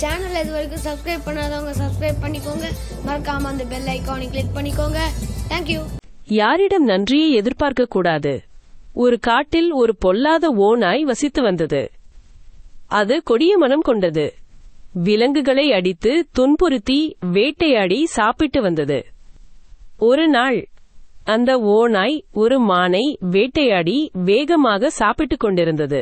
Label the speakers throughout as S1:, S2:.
S1: சேனலை இது வரைக்கும் சப்ஸ்கிரைப் பண்ணாதவங்க சப்ஸ்கிரைப் பண்ணிக்கோங்க. மறக்காம அந்த பெல் ஐகானை கிளிக் பண்ணிக்கோங்க. தேங்க்யூ.
S2: யாரிடம் நன்றியை எதிர்பார்க்க கூடாது. ஒரு காட்டில் ஒரு பொல்லாத ஓநாய் வசித்து வந்தது. அது கொடிய மனம் கொண்டது. விலங்குகளை அடித்து துன்புறுத்தி வேட்டையாடி சாப்பிட்டு வந்தது. ஒரு நாள் அந்த ஓநாய் ஒரு மானை வேட்டையாடி வேகமாக சாப்பிட்டுக் கொண்டிருந்தது.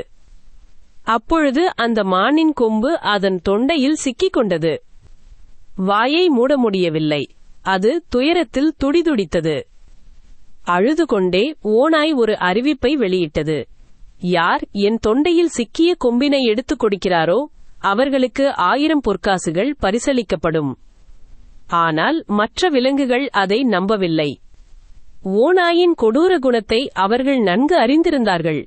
S2: அப்பொழுது அந்த மானின் கொம்பு அதன் தொண்டையில் சிக்கிக் கொண்டது. வாயை மூட முடியவில்லை. அது துயரத்தில் துடிதுடித்தது. அழுது கொண்டே ஓநாய் ஒரு அறிவிப்பை வெளியிட்டது. யார் என் தொண்டையில் சிக்கிய கொம்பினை எடுத்துக் கொடுக்கிறாரோ அவர்களுக்கு 1000 பொற்காசுகள் பரிசளிக்கப்படும். ஆனால் மற்ற விலங்குகள் அதை நம்பவில்லை. ஓநாயின் கொடூர குணத்தை அவர்கள் நன்கு அறிந்திருந்தார்கள்.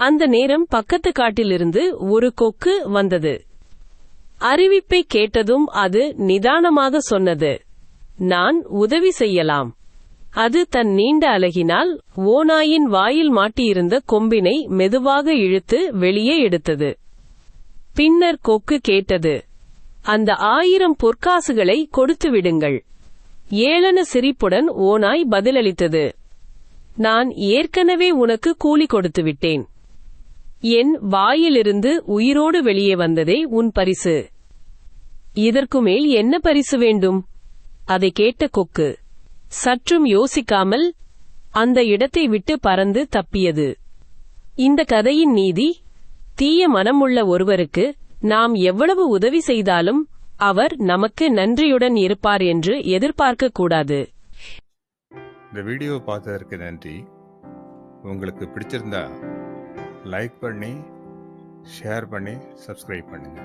S2: அந்த நேரம் பக்கத்து காட்டிலிருந்து ஒரு கொக்கு வந்தது. அறிவிப்பை கேட்டதும் அது நிதானமாக சொன்னது, நான் உதவி செய்யலாம். அது தன் நீண்ட அலகினால் ஓநாயின் வாயில் மாட்டியிருந்த கொம்பினை மெதுவாக இழுத்து வெளியே எடுத்தது. பின்னர் கொக்கு கேட்டது, அந்த 1000 பொற்காசுகளை கொடுத்து விடுங்கள். ஏளன சிரிப்புடன் ஓநாய் பதிலளித்தது, நான் ஏற்கனவே உனக்கு கூலி கொடுத்து விட்டேன். என் வாயிலிருந்து உயிரோடு வெளியே வந்ததே உன் பரிசு. இதற்கு மேல் என்ன பரிசு வேண்டும்? அதை கேட்ட கொக்கு சற்றும் யோசிக்காமல் அந்த இடத்தை விட்டு பறந்து தப்பியது. இந்த கதையின் நீதி, தீய மனமுள்ள ஒருவருக்கு நாம் எவ்வளவு உதவி செய்தாலும் அவர் நமக்கு நன்றியுடன் இருப்பார் என்று எதிர்பார்க்க கூடாது.
S3: இந்த வீடியோ பார்த்ததற்கு நன்றி. உங்களுக்கு பிடிச்சிருந்தா லைக் பண்ணி, ஷேர் பண்ணி, சப்ஸ்கிரைப் பண்ணுங்க.